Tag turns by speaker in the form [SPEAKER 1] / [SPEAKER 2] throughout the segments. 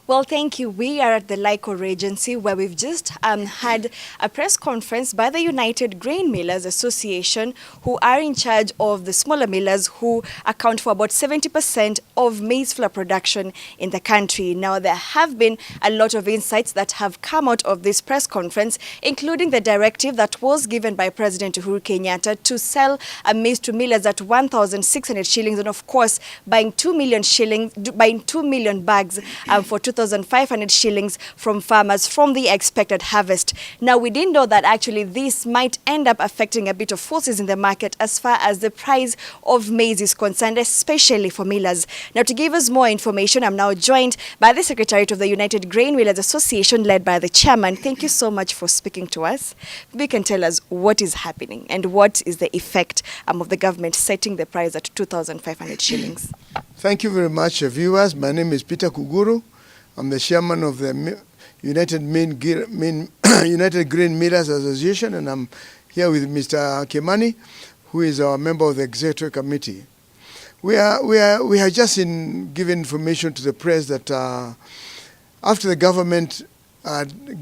[SPEAKER 1] Well, thank you. We are at the LICO Regency, where we've just had a press conference by the United Grain Millers Association, who are in charge of the smaller millers who account for about 70% of maize flour production in the country. Now, there have been a lot of insights that have come out of this press conference, including the directive that was given by President UHURU KENYATTA to sell maize to millers at 1,600 shillings, and of course, buying 2 million bags for 2,500 shillings from farmers from the expected harvest. Now, we didn't know that actually this might end up affecting a bit of forces in the market as far as the price of maize is concerned, especially for millers. Now, to give us more information, I'm now joined by the Secretariat of the United Grain Millers Association, led by the chairman. Thank you so much for speaking to us. You can tell us what is happening and what is the effect of the government setting the price at 2,500 shillings.
[SPEAKER 2] Thank you very much, viewers. My name is Peter Kuguru. I'm the chairman of the United Grain Millers Association, and I'm here with Mr. Kimani, who is our member of the executive committee. We have just given information to the press that after the government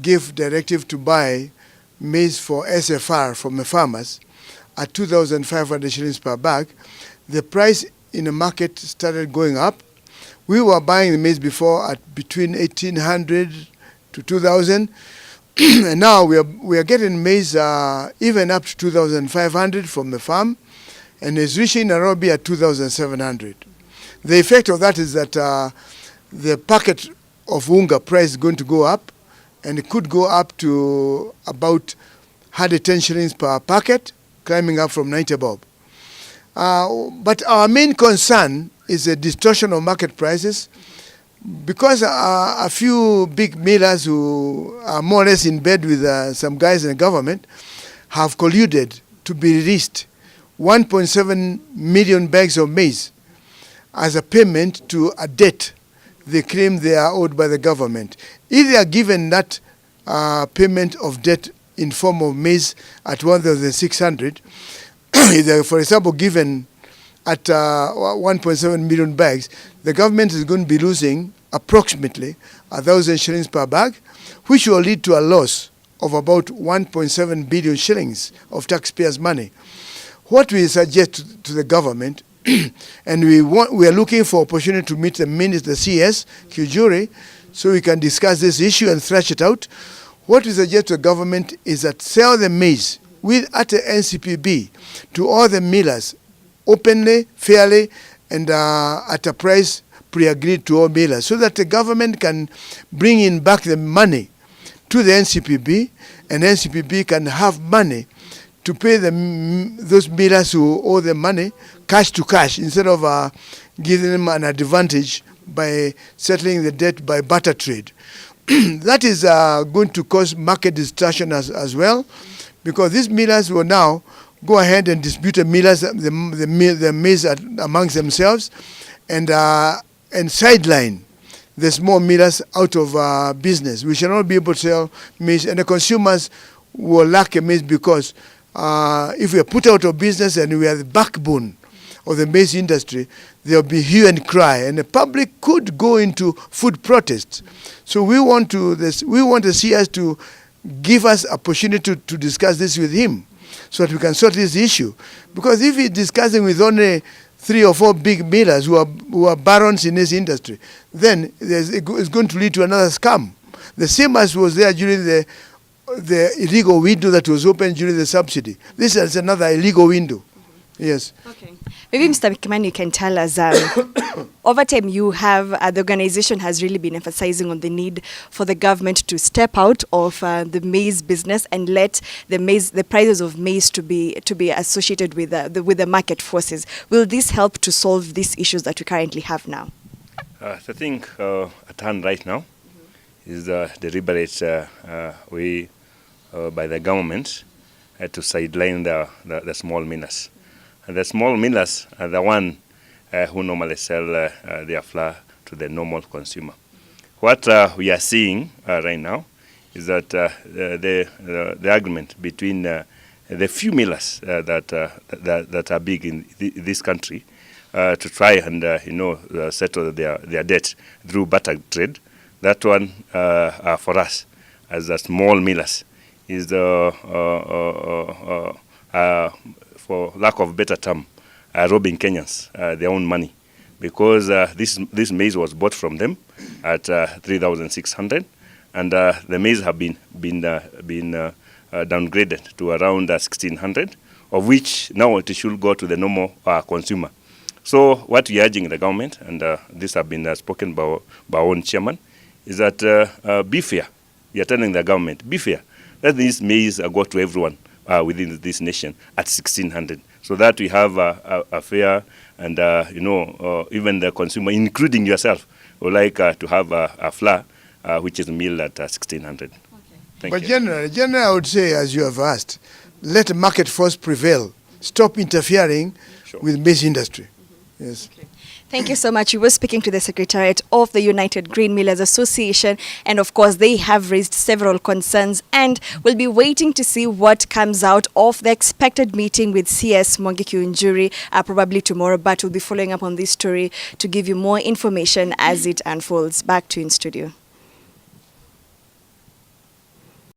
[SPEAKER 2] gave directive to buy maize for SFR from the farmers at 2,500 shillings per bag, the price in the market started going up. We were buying the maize before at between 1,800 to 2,000, and now we are getting maize even up to 2,500 from the farm, and it's reaching Nairobi at 2,700. The effect of that is that the packet of unga price is going to go up, and it could go up to about 110 shillings per packet, climbing up from 90 bob. But our main concern is a distortion of market prices, because a few big millers who are more or less in bed with some guys in the government have colluded to be released 1.7 million bags of maize as a payment to a debt they claim they are owed by the government. If they are given that payment of debt in form of maize at 1,600, if they are, for example, given at 1.7 million bags, the government is going to be losing approximately 1,000 shillings per bag, which will lead to a loss of about 1.7 billion shillings of taxpayers' money. What we suggest to the government, and we are looking for opportunity to meet the CS, UHURU, so we can discuss this issue and thrash it out. What we suggest to the government is that sell the maize at the NCPB to all the millers openly, fairly, and at a price pre-agreed to all millers, so that the government can bring in back the money to the NCPB, and NCPB can have money to pay those millers who owe the money cash to cash, instead of giving them an advantage by settling the debt by barter trade. That is going to cause market distortion as well, because these millers will now go ahead and dispute the maize amongst themselves, and sideline the small millers out of business. We shall not be able to sell maize, and the consumers will lack a maize, because if we are put out of business and we are the backbone of the maize industry, there will be hue and cry, and the public could go into food protests. So we want the CS to give us opportunity to discuss this with him, so that we can sort this issue. Because if he's discussing with only 3 or 4 big millers who are barons in this industry, then it's going to lead to another scam. The same as was there during the illegal window that was open during the subsidy. This is another illegal window. Yes. Okay.
[SPEAKER 1] Maybe Mr. Kimani, you can tell us, over time you have, the organization has really been emphasizing on the need for the government to step out of the maize business and let the prices of maize to be associated with the market forces. Will this help to solve these issues that we currently have now?
[SPEAKER 3] The thing at hand right now is the deliberate way by the government to sideline the small millers. The small millers are the one who normally sell their flour to the normal consumer. What we are seeing right now is that the argument between the few millers that are big in this country to try and settle their debt through barter trade That one for us as the small millers is for lack of better term, robbing Kenyans their own money, because this maize was bought from them at 3,600, and the maize have been downgraded to around 1,600, of which now it should go to the normal consumer. So what we are urging the government, and this have been spoken by our own chairman, is that be fair. We are telling the government, be fair. Let this maize go to everyone within this nation at 1,600, so that we have a fair and even the consumer, including yourself, would like to have a flour which is milled at 1,600. Okay.
[SPEAKER 2] But generally, I would say, as you have asked, let market force prevail. Stop interfering with maize industry. Yes.
[SPEAKER 1] Okay. Thank you so much. We were speaking to the Secretariat of the United Grain Millers Association, and of course they have raised several concerns, and we'll be waiting to see what comes out of the expected meeting with CS Mwangi Kiunjuri probably tomorrow, but we'll be following up on this story to give you more information as it unfolds. Back to you in studio.